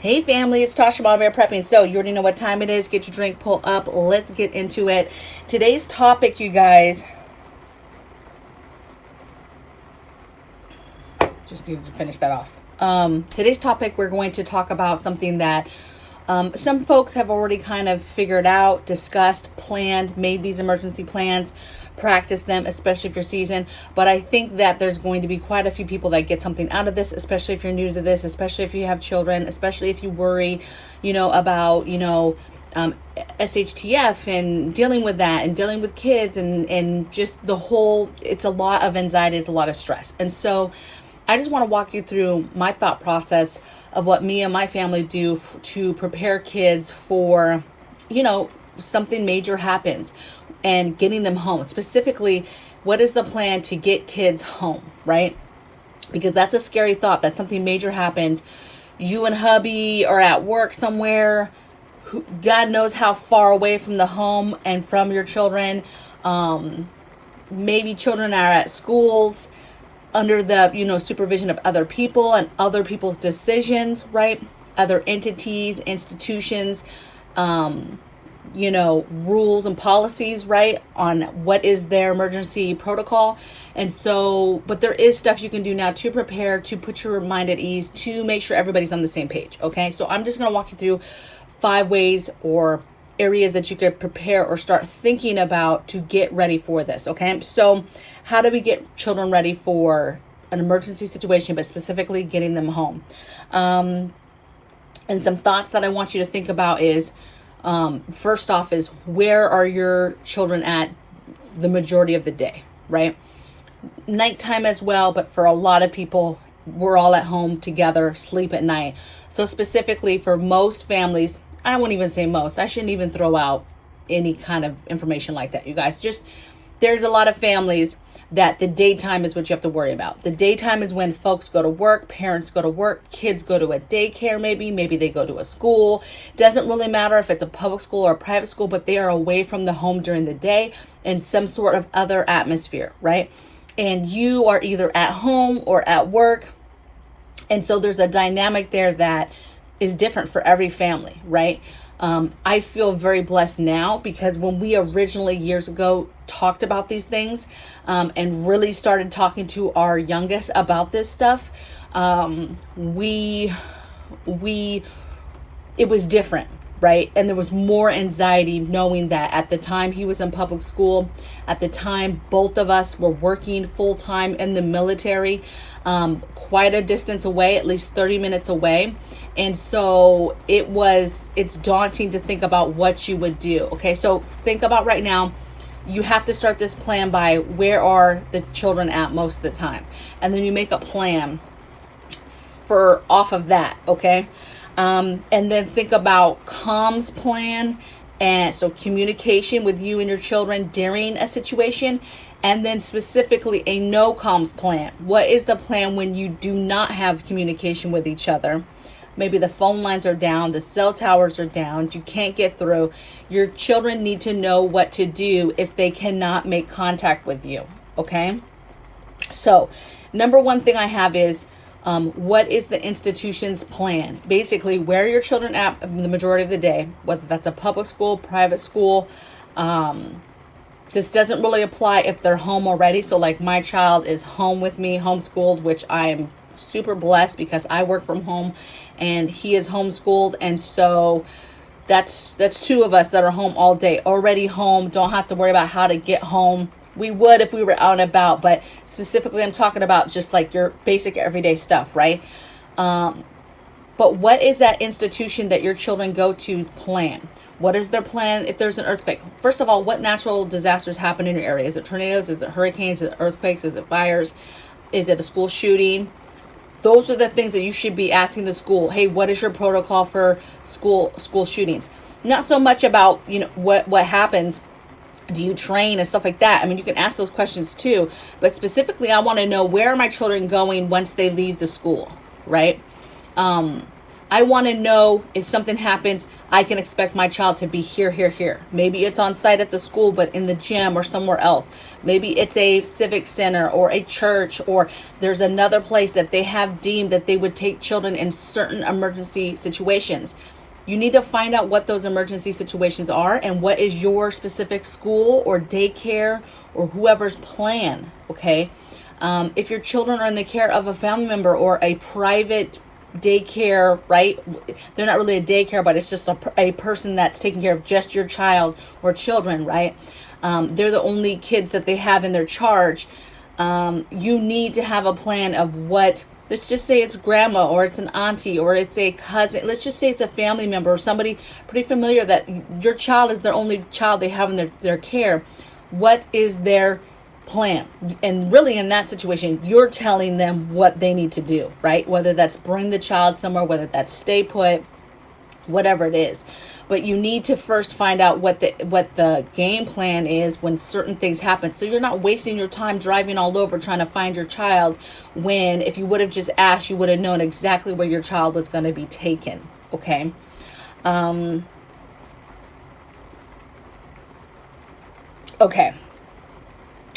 Hey family, it's Tasha Mom Bear Prepping. So you already know what time it is. Get your drink, pull up. Let's get into it. Today's topic, you guys. Just needed to finish that off. Today's topic, we're going to talk about something that some folks have already kind of figured out, discussed, planned, made these emergency plans, practice them, especially if you're seasoned. But I think that there's going to be quite a few people that get something out of this, especially if you're new to this, especially if you have children, especially if you worry, about, SHTF and dealing with that and dealing with kids and just the whole, it's a lot of anxiety, it's a lot of stress. And so I just want to walk you through my thought process of what me and my family do to prepare kids for, something major happens and getting them home. Specifically, what is the plan to get kids home, right? Because that's a scary thought that something major happens. You and hubby are at work somewhere. God knows how far away from the home and from your children. Maybe children are at schools under the supervision of other people and other people's decisions, right? Other entities, institutions, rules and policies, right, on what is their emergency protocol. And so, but there is stuff you can do now to prepare, to put your mind at ease, to make sure everybody's on the same page. Okay, so I'm just going to walk you through 5 ways or areas that you could prepare or start thinking about to get ready for this. Okay, so how do we get children ready for an emergency situation, but specifically getting them home? And some thoughts that I want you to think about is, first off, is where are your children at the majority of the day, right? Nighttime as well, but for a lot of people, we're all at home together, sleep at night. So specifically for most families, I won't even say most, I shouldn't even throw out any kind of information like that, you guys. Just, there's a lot of families that the daytime is what you have to worry about. The daytime is when folks go to work, parents go to work, kids go to a daycare, maybe they go to a school. Doesn't really matter if it's a public school or a private school, but they are away from the home during the day in some sort of other atmosphere, right? And you are either at home or at work. And so there's a dynamic there that is different for every family, right? I feel very blessed now because when we originally years ago talked about these things and really started talking to our youngest about this stuff, it was different, right? And there was more anxiety knowing that at the time he was in public school, at the time both of us were working full time in the military, quite a distance away, at least 30 minutes away. And so it's daunting to think about what you would do. Okay, so think about right now, you have to start this plan by where are the children at most of the time. And then you make a plan for off of that, okay? And then think about comms plan. And so communication with you and your children during a situation. And then specifically a no comms plan. What is the plan when you do not have communication with each other? Maybe the phone lines are down, the cell towers are down, you can't get through. Your children need to know what to do if they cannot make contact with you, okay? So, number one thing I have is, what is the institution's plan? Basically, where are your children at the majority of the day, whether that's a public school, private school. This doesn't really apply if they're home already. So like my child is home with me, homeschooled, which I am super blessed because I work from home and he is homeschooled. And so that's 2 of us that are home all day, already home, don't have to worry about how to get home. We would if we were out and about, but specifically I'm talking about just like your basic everyday stuff, right? But what is that institution that your children go to's plan? What is their plan if there's an earthquake? First of all, what natural disasters happen in your area? Is it tornadoes? Is it hurricanes? Is it earthquakes? Is it fires? Is it a school shooting? Those are the things that you should be asking the school. Hey, what is your protocol for school shootings? Not so much about, what happens. Do you train and stuff like that? I mean, you can ask those questions too. But specifically, I want to know, where are my children going once they leave the school, right? I want to know if something happens, I can expect my child to be here, here, here. Maybe it's on site at the school, but in the gym or somewhere else. Maybe it's a civic center or a church, or there's another place that they have deemed that they would take children in certain emergency situations. You need to find out what those emergency situations are and what is your specific school or daycare or whoever's plan, okay? If your children are in the care of a family member or a private daycare, right? They're not really a daycare, but it's just a person that's taking care of just your child or children, right? They're the only kids that they have in their charge. You need to have a plan of what, let's just say it's grandma or it's an auntie or it's a cousin. Let's just say it's a family member or somebody pretty familiar that your child is their only child they have in their care. What is their plan? And really in that situation, you're telling them what they need to do, right? Whether that's bring the child somewhere, whether that's stay put, whatever it is. But you need to first find out what the game plan is when certain things happen. So you're not wasting your time driving all over trying to find your child, when if you would have just asked, you would have known exactly where your child was going to be taken. Okay. Okay.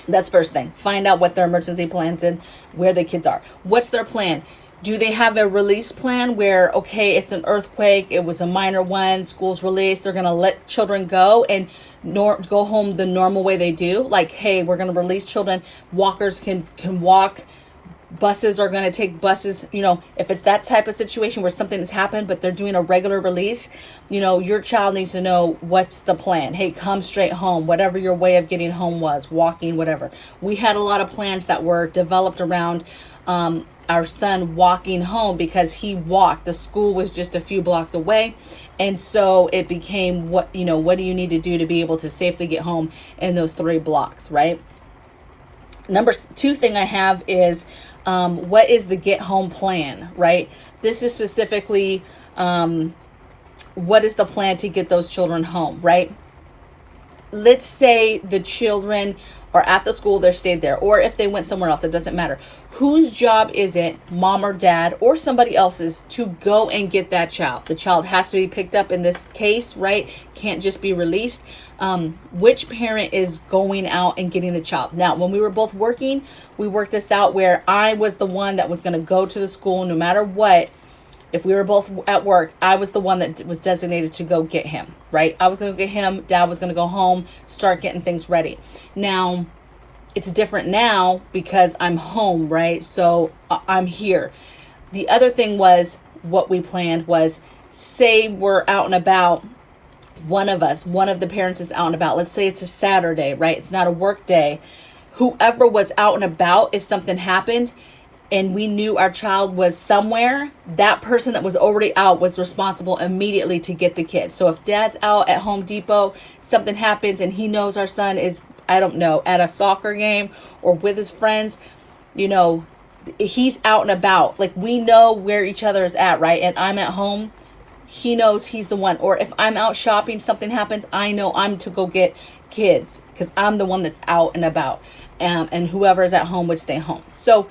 That's first thing. Find out what their emergency plans and where the kids are. What's their plan? Do they have a release plan where, okay, it's an earthquake, it was a minor one, school's released, they're going to let children go and go home the normal way they do? Like, hey, we're going to release children. Walkers can walk. Buses are going to take buses. If it's that type of situation where something has happened, but they're doing a regular release, your child needs to know what's the plan. Hey, come straight home, whatever your way of getting home was, walking, whatever. We had a lot of plans that were developed around our son walking home because he walked. The school was just a few blocks away. And so it became what do you need to do to be able to safely get home in those 3 blocks, right? Number 2 thing I have is what is the get home plan, right? This is specifically what is the plan to get those children home, right? Let's say the children are at the school, they stayed there, or if they went somewhere else, it doesn't matter. Whose job is it, mom or dad or somebody else's, to go and get that child? The child has to be picked up in this case, right? Can't just be released. Which parent is going out and getting the child? Now, when we were both working, we worked this out where I was the one that was going to go to the school no matter what. If we were both at work, I was the one that was designated to go get him, right? I was going to get him. Dad was going to go home, start getting things ready. Now, it's different now because I'm home, right? So I'm here. The other thing was, what we planned was, say we're out and about, one of the parents is out and about. Let's say it's a Saturday, right? It's not a work day. Whoever was out and about, if something happened, and we knew our child was somewhere, that person that was already out was responsible immediately to get the kid. So if dad's out at Home Depot, something happens and he knows our son is, I don't know, at a soccer game or with his friends, he's out and about. Like, we know where each other is at, right? And I'm at home, he knows he's the one. Or if I'm out shopping, something happens, I know I'm to go get kids because I'm the one that's out and about. And whoever is at home would stay home. So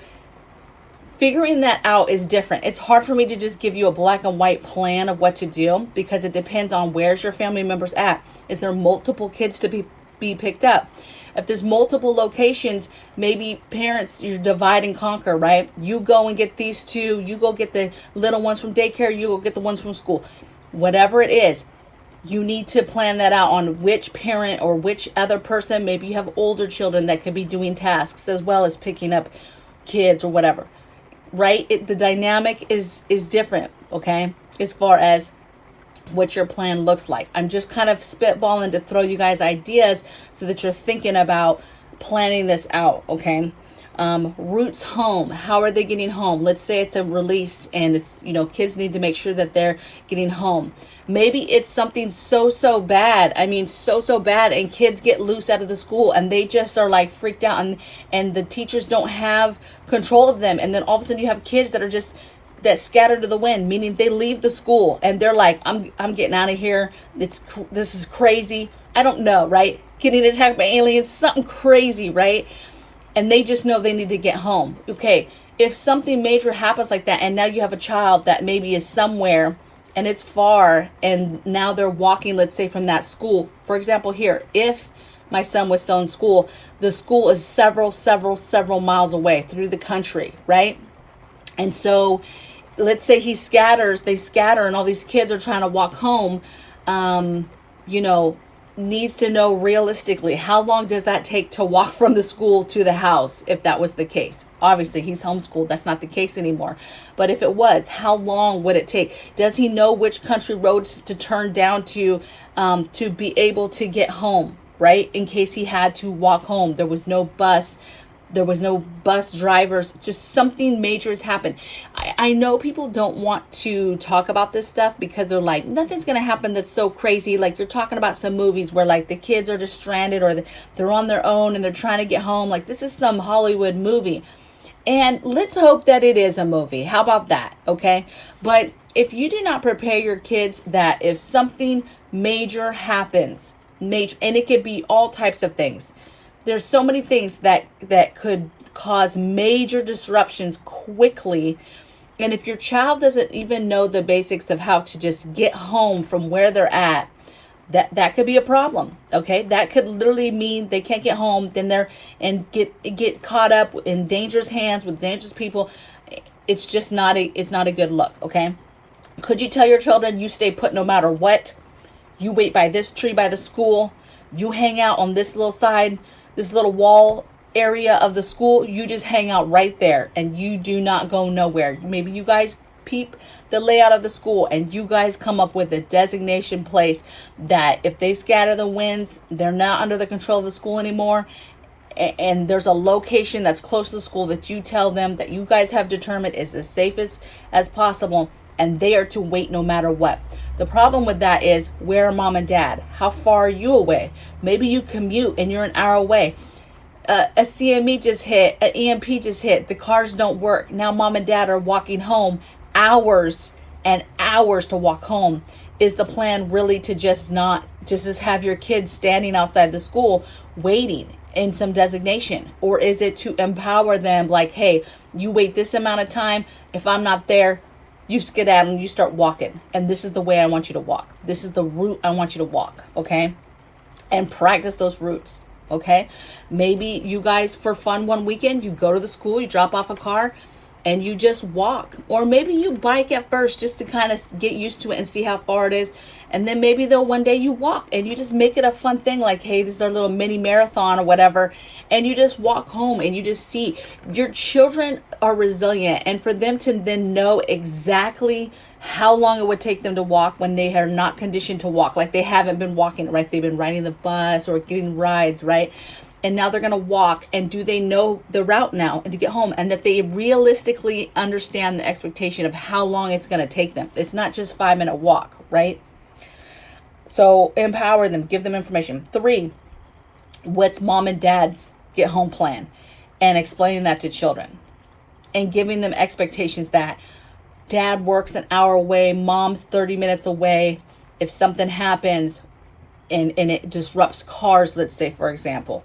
figuring that out is different. It's hard for me to just give you a black and white plan of what to do because it depends on where's your family members at. Is there multiple kids to be picked up? If there's multiple locations, maybe parents, you divide and conquer, right? You go and get these 2. You go get the little ones from daycare. You go get the ones from school. Whatever it is, you need to plan that out on which parent or which other person. Maybe you have older children that could be doing tasks as well as picking up kids or whatever. Right? The dynamic is different, okay? As far as what your plan looks like. I'm just kind of spitballing to throw you guys ideas so that you're thinking about planning this out, okay? Routes home. How are they getting home? Let's say it's a release and it's, kids need to make sure that they're getting home. Maybe it's something so bad. I mean, so bad, and kids get loose out of the school and they just are like freaked out and the teachers don't have control of them. And then all of a sudden you have kids that scatter to the wind, meaning they leave the school and they're like, I'm getting out of here. This is crazy. I don't know, right? Getting attacked by aliens, something crazy, right? And they just know they need to get home. Okay, if something major happens like that, and now you have a child that maybe is somewhere and it's far, and now they're walking, let's say, from that school. For example, here, if my son was still in school, the school is several miles away through the country, right? And so let's say they scatter, and all these kids are trying to walk home. You know, needs to know realistically, how long does that take to walk from the school to the house, if that was the case. Obviously, he's homeschooled. That's not the case anymore. But if it was, how long would it take? Does he know which country roads to turn down to be able to get home, right? In case he had to walk home. There was no bus drivers, just something major has happened. I know people don't want to talk about this stuff because they're like, nothing's going to happen that's so crazy. Like, you're talking about some movies where like the kids are just stranded, or they're on their own and they're trying to get home. Like, this is some Hollywood movie. And let's hope that it is a movie. How about that? Okay. But if you do not prepare your kids that if something major happens, and it could be all types of things. There's so many things that could cause major disruptions quickly. And if your child doesn't even know the basics of how to just get home from where they're at, that could be a problem. Okay, that could literally mean they can't get home, then get caught up in dangerous hands with dangerous people. It's just not a good look. Okay, could you tell your children, you stay put no matter what? You wait by this tree by the school. You hang out on this little side, this little wall area of the school. You just hang out right there, and you do not go nowhere. Maybe you guys peep the layout of the school, and you guys come up with a designation place that if they scatter the winds, they're not under the control of the school anymore. And there's a location that's close to the school that you tell them that you guys have determined is as safest as possible, and they are to wait no matter what. The problem with that is, where are mom and dad? How far are you away? Maybe you commute and you're an hour away. A CME just hit, an EMP just hit, the cars don't work. Now mom and dad are walking home, hours and hours to walk home. Is the plan really to just have your kids standing outside the school waiting in some designation? Or is it to empower them, like, hey, you wait this amount of time, if I'm not there, you skedaddle and you start walking, and this is the way I want you to walk. This is the route I want you to walk, okay? And practice those routes, okay? Maybe you guys, for fun, one weekend, you go to the school, you drop off a car, and you just walk. Or maybe you bike at first just to kind of get used to it and see how far it is. And then maybe one day you walk, and you just make it a fun thing, like, hey, this is our little mini marathon or whatever. And you just walk home, and you just see. Your children are resilient, and for them to then know exactly how long it would take them to walk when they are not conditioned to walk, like they haven't been walking, right? They've been riding the bus or getting rides, right? And now they're going to walk, and do they know the route now and to get home, and that they realistically understand the expectation of how long it's going to take them. It's not just 5-minute walk, right? So empower them, give them information. 3, what's mom and dad's get home plan, and explaining that to children and giving them expectations that dad works an hour away, mom's 30 minutes away. If something happens and it disrupts cars, let's say, for example,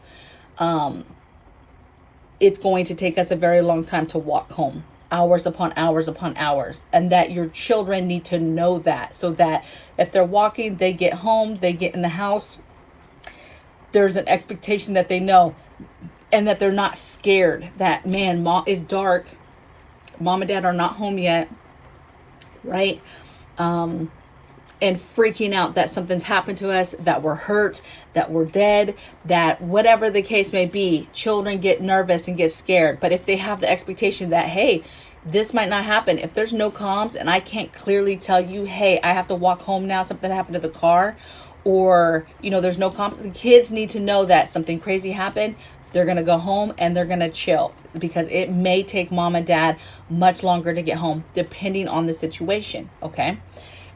it's going to take us a very long time to walk home, hours upon hours upon hours. And that your children need to know that, so that if they're walking, they get home, they get in the house, there's an expectation that they know, and that they're not scared that, man, mom, it's dark, mom and dad are not home yet, right? And freaking out that something's happened to us, that we're hurt, that we're dead, that whatever the case may be. Children get nervous and get scared. But if they have the expectation that, hey, this might not happen. If there's no comms and I can't clearly tell you, hey, I have to walk home now, something happened to the car, or, there's no comms. The kids need to know that something crazy happened. They're going to go home and they're going to chill, because it may take mom and dad much longer to get home, depending on the situation, okay?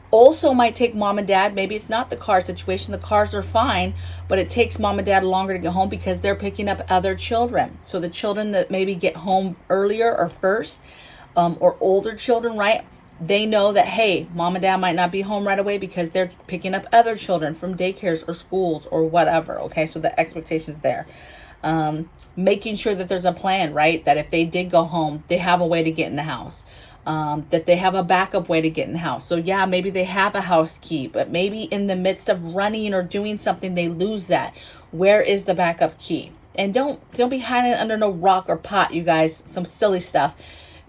Also might take mom and dad, maybe it's not the car situation, the cars are fine, but it takes mom and dad longer to get home because they're picking up other children. So the children that maybe get home earlier or first, or older children, right? They know that, hey, mom and dad might not be home right away because they're picking up other children from daycares or schools or whatever, okay? So the expectation's there. Making sure that there's a plan, right? That if they did go home, they have a way to get in the house. That they have a backup way to get in the house. So yeah, maybe they have a house key, but maybe in the midst of running or doing something, they lose that. Where is the backup key? And don't be hiding under no rock or pot, you guys. Some silly stuff.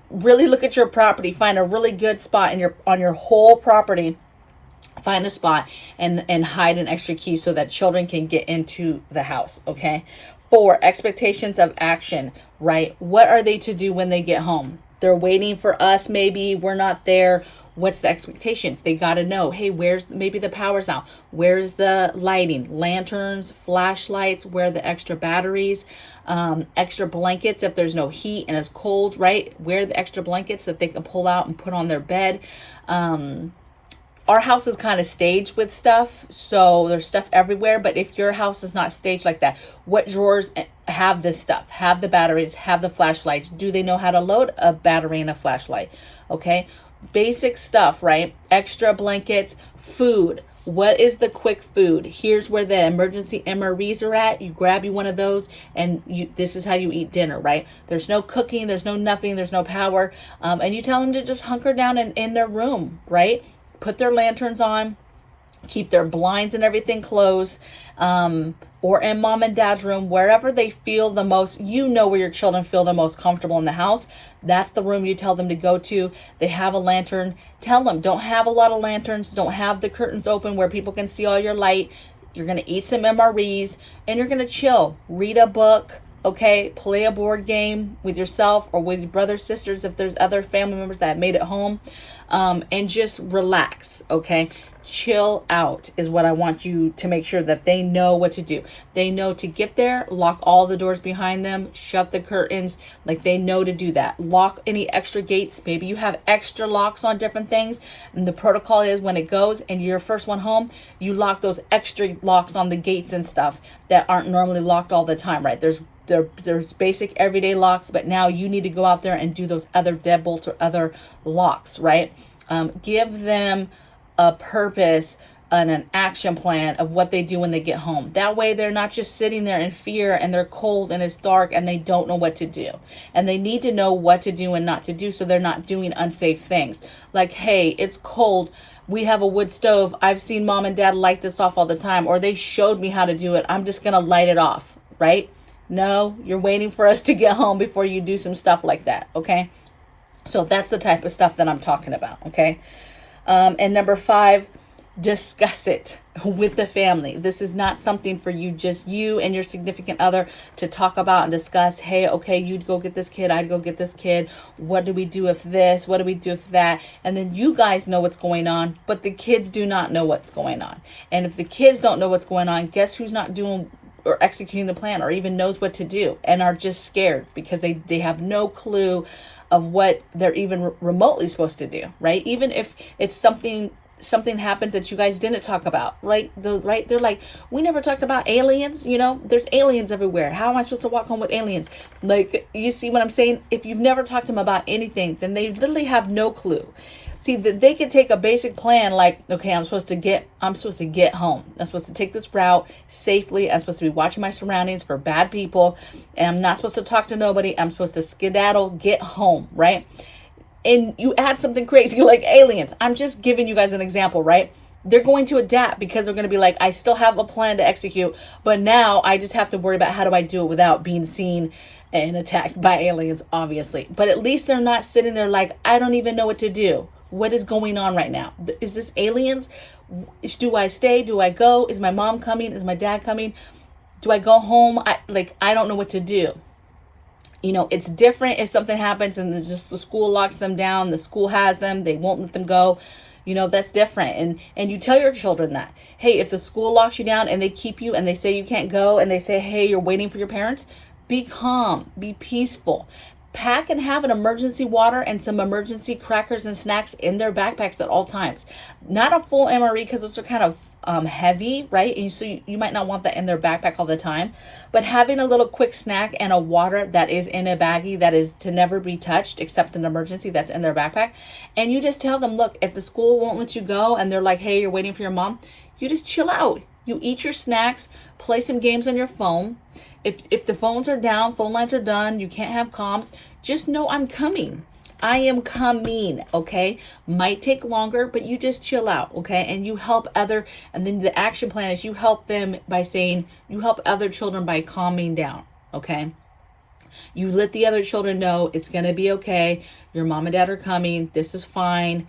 Really look at your property. Find a really good spot in on your whole property. Find a spot and hide an extra key so that children can get into the house. Okay. 4, expectations of action, right? What are they to do when they get home? They're waiting for us. Maybe we're not there. What's the expectations? They got to know, hey, where's maybe the power's out? Where's the lighting? Lanterns, flashlights, where are the extra batteries, extra blankets if there's no heat and it's cold, right? Where are the extra blankets that they can pull out and put on their bed? Our house is kind of staged with stuff, so there's stuff everywhere. But if your house is not staged like that, what drawers have this stuff? Have the batteries, have the flashlights? Do they know how to load a battery and a flashlight? Okay, basic stuff, right? Extra blankets, food. What is the quick food? Here's where the emergency MREs are at. You grab you one of those, and this is how you eat dinner, right? There's no cooking, there's no nothing, there's no power, and you tell them to just hunker down in their room, right? Put their lanterns on, keep their blinds and everything closed, or in mom and dad's room, wherever they feel the most, where your children feel the most comfortable in the house. That's the room you tell them to go to. They have a lantern. Tell them, don't have a lot of lanterns. Don't have the curtains open where people can see all your light. You're going to eat some MREs and you're going to chill. Read a book. Okay, play a board game with yourself or with your brothers, sisters, if there's other family members that have made it home, and just relax, okay? Chill out is what I want you to make sure that they know what to do. They know to get there, lock all the doors behind them, shut the curtains, like they know to do that. Lock any extra gates. Maybe you have extra locks on different things, and the protocol is when it goes and you're first one home, you lock those extra locks on the gates and stuff that aren't normally locked all the time, right? There's basic everyday locks, but now you need to go out there and do those other deadbolts or other locks, right? Give them a purpose and an action plan of what they do when they get home. That way they're not just sitting there in fear and they're cold and it's dark and they don't know what to do. And they need to know what to do and not to do so they're not doing unsafe things. Like, hey, it's cold. We have a wood stove. I've seen mom and dad light this off all the time, or they showed me how to do it. I'm just going to light it off, right? No, you're waiting for us to get home before you do some stuff like that, okay? So that's the type of stuff that I'm talking about, okay? And number 5, discuss it with the family. This is not something for just you and your significant other to talk about and discuss. Hey, okay, you'd go get this kid, I'd go get this kid. What do we do if this? What do we do if that? And then you guys know what's going on, but the kids do not know what's going on. And if the kids don't know what's going on, guess who's not doing or executing the plan or even knows what to do and are just scared because they have no clue of what they're even remotely supposed to do, right? Even if it's something happens that you guys didn't talk about, right? They're like, we never talked about aliens, there's aliens everywhere. How am I supposed to walk home with aliens? Like, you see what I'm saying? If you've never talked to them about anything, then they literally have no clue. See, that they can take a basic plan like, okay, I'm supposed to get home. I'm supposed to take this route safely. I'm supposed to be watching my surroundings for bad people. And I'm not supposed to talk to nobody. I'm supposed to skedaddle, get home, right? And you add something crazy like aliens. I'm just giving you guys an example, right? They're going to adapt because they're going to be like, I still have a plan to execute, but now I just have to worry about how do I do it without being seen and attacked by aliens, obviously. But at least they're not sitting there like, I don't even know what to do. What is going on right now? Is this aliens? Do I stay? Do I go? Is my mom coming? Is my dad coming? Do I go home? I don't know what to do. It's different if something happens and the school locks them down. The school has them. They won't let them go. That's different. And you tell your children that, hey, if the school locks you down and they keep you and they say you can't go and they say, hey, you're waiting for your parents, be calm, be peaceful. Pack and have an emergency water and some emergency crackers and snacks in their backpacks at all times. Not a full MRE because those are kind of heavy, right? And so you might not want that in their backpack all the time. But having a little quick snack and a water that is in a baggie that is to never be touched except an emergency that's in their backpack. And you just tell them, look, if the school won't let you go and they're like, hey, you're waiting for your mom, you just chill out. You eat your snacks, play some games on your phone, if the phones are down, phone lines are done, you can't have comms, just know I'm coming. I am coming, okay? Might take longer, but you just chill out, okay? And you help other, and then the action plan is you help them by saying, you help other children by calming down, okay? You let the other children know it's going to be okay. Your mom and dad are coming. This is fine.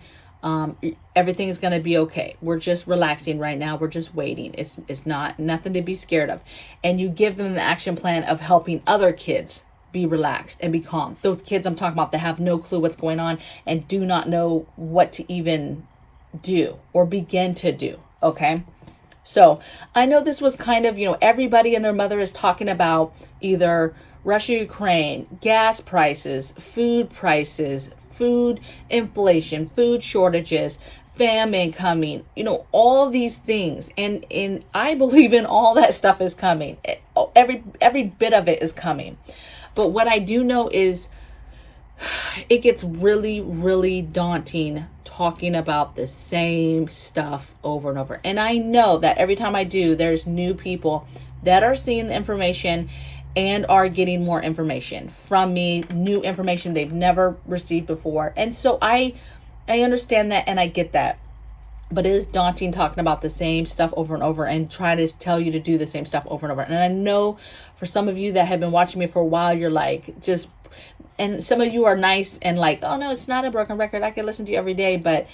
Everything is going to be okay. We're just relaxing right now. We're just waiting. It's not nothing to be scared of. And you give them the action plan of helping other kids be relaxed and be calm. Those kids I'm talking about that have no clue what's going on and do not know what to even do or begin to do. Okay. So I know this was kind of, everybody and their mother is talking about either Russia, Ukraine, gas prices, food inflation, food shortages, famine coming, all these things. And I believe in all that stuff is coming. Every bit of it is coming. But what I do know is it gets really, really daunting talking about the same stuff over and over. And I know that every time I do, there's new people that are seeing the information and are getting more information from me, new information they've never received before. And so I understand that and I get that. But it is daunting talking about the same stuff over and over and trying to tell you to do the same stuff over and over. And I know for some of you that have been watching me for a while, you're like, and some of you are nice and like, oh no, it's not a broken record. I can listen to you every day, but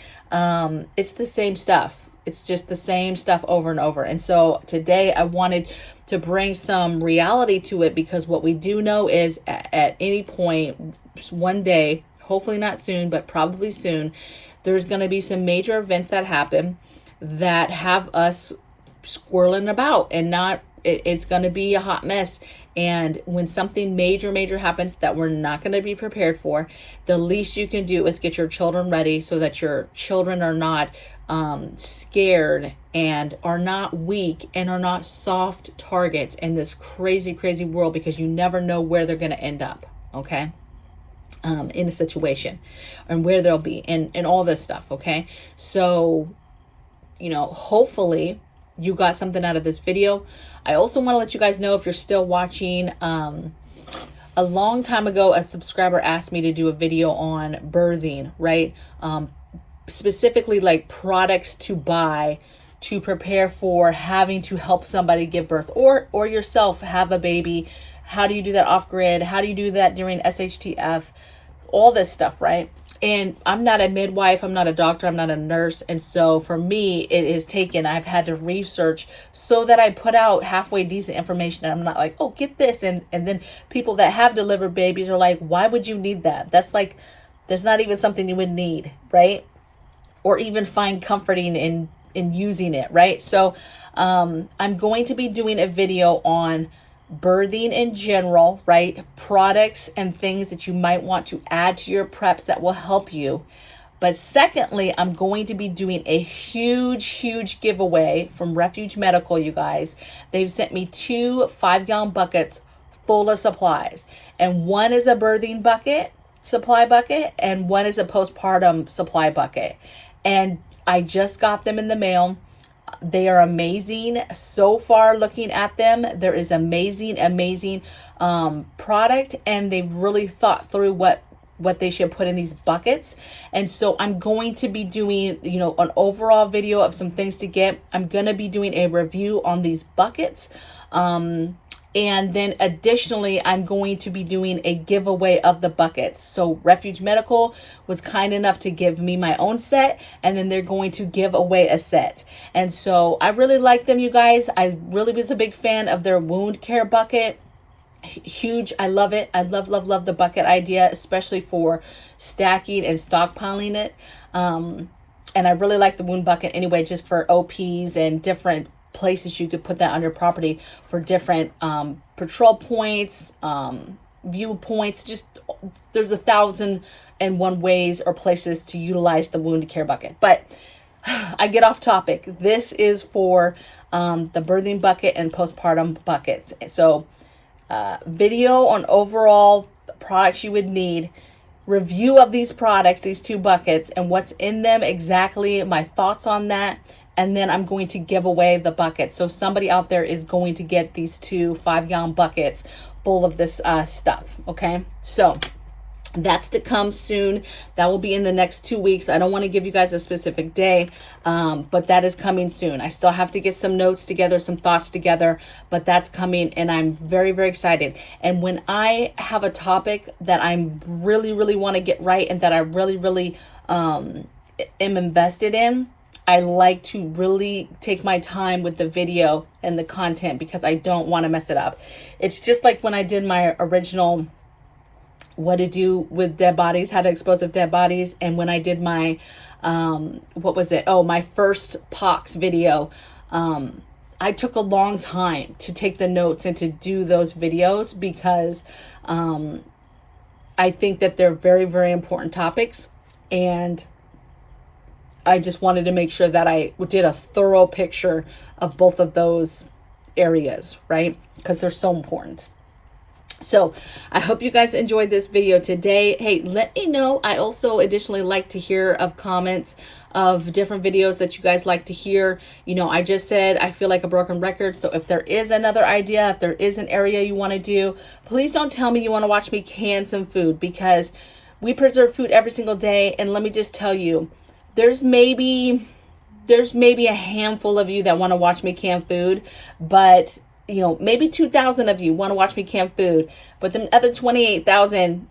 it's the same stuff. It's just the same stuff over and over. And so today I wanted to bring some reality to it, because what we do know is at any point, one day, hopefully not soon, but probably soon, there's going to be some major events that happen that have us squirreling about and it's going to be a hot mess. And when something major happens that we're not going to be prepared for, the least you can do is get your children ready so that your children are not scared and are not weak and are not soft targets in this crazy world, because you never know where they're going to end up. Okay. In a situation and where they'll be and all this stuff. Okay. So, hopefully you got something out of this video. I also want to let you guys know, if you're still watching, a long time ago, a subscriber asked me to do a video on birthing, right? Specifically like products to buy to prepare for having to help somebody give birth or yourself have a baby. How do you do that off grid? How do you do that during SHTF? All this stuff, right? And I'm not a midwife, I'm not a doctor, I'm not a nurse. And so for me, I've had to research so that I put out halfway decent information. And I'm not like, oh, get this. And then people that have delivered babies are like, why would you need that? That's not even something you would need, right? Or even find comforting in using it, right? So I'm going to be doing a video on birthing in general, right? Products and things that you might want to add to your preps that will help you. But secondly, I'm going to be doing a huge giveaway from Refuge Medical, you guys. They've sent me 2 5-gallon buckets full of supplies. And one is a birthing supply bucket, and one is a postpartum supply bucket. And I just got them in the mail. They are amazing. So far, looking at them, there is amazing product, and they've really thought through what they should put in these buckets. And so I'm going to be doing, an overall video of some things to get. I'm going to be doing a review on these buckets. And then additionally, I'm going to be doing a giveaway of the buckets. So Refuge Medical was kind enough to give me my own set, and then they're going to give away a set. And so I really like them, you guys. I really was a big fan of their wound care bucket. Huge. I love it. I love the bucket idea, especially for stacking and stockpiling it. And I really like the wound bucket anyway, just for OPs and different places you could put that on your property for different patrol points, viewpoints. Just there's 1,001 ways or places to utilize the wound care bucket. But I get off topic. This is for the birthing bucket and postpartum buckets. So video on overall products you would need, review of these products, these 2 buckets, and what's in them exactly, my thoughts on that, and then I'm going to give away the bucket. So somebody out there is going to get these 2 5-gallon buckets full of this stuff. Okay, so that's to come soon. That will be in the next 2 weeks. I don't want to give you guys a specific day, but that is coming soon. I still have to get some notes together, some thoughts together, but that's coming, and I'm very, very excited. And when I have a topic that I'm really want to get right, and that I really am invested in, I like to really take my time with the video and the content, because I don't want to mess it up. It's just like when I did my original what to do with dead bodies, how to expose of dead bodies, and when I did my what was it, my first pox video, I took a long time to take the notes and to do those videos, because I think that they're very important topics, and I just wanted to make sure that I did a thorough picture of both of those areas, right? Because they're so important. So I hope you guys enjoyed this video today. Hey, let me know. I also additionally like to hear of comments of different videos that you guys like to hear. You know, I just said I feel like a broken record. So if there is another idea, if there is an area you want to do, please don't tell me you want to watch me can some food, because we preserve food every single day. And let me just tell you, there's maybe a handful of you that want to watch me can food, but you know, maybe 2,000 of you want to watch me can food, but the other 28,000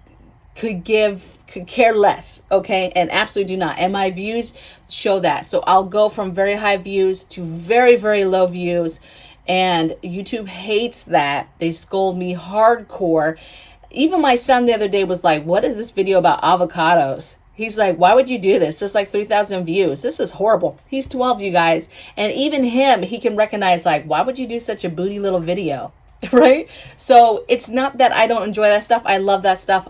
could care less, okay? And absolutely do not. And my views show that. So I'll go from very high views to very low views, and YouTube hates that. They scold me hardcore. Even my son the other day was like, "What is this video about avocados?" He's like, "Why would you do this? There's like 3,000 views. This is horrible." He's 12, you guys. And even him, he can recognize, like, why would you do such a booty little video? Right? So it's not that I don't enjoy that stuff. I love that stuff.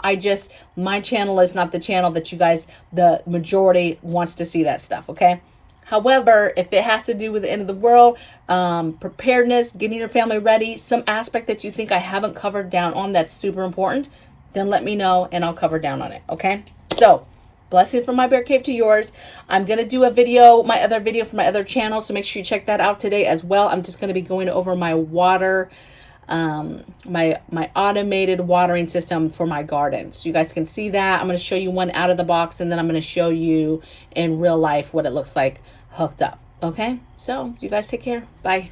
My channel is not the channel that you guys, the majority wants to see that stuff. Okay. However, if it has to do with the end of the world, preparedness, getting your family ready, some aspect that you think I haven't covered down on that's super important, then let me know and I'll cover down on it. Okay. So, blessings from my bear cave to yours. I'm going to do my other video from my other channel, so make sure you check that out today as well. I'm just going to be going over my water, my automated watering system for my garden. So you guys can see that. I'm going to show you one out of the box, and then I'm going to show you in real life what it looks like hooked up. Okay? So you guys take care. Bye.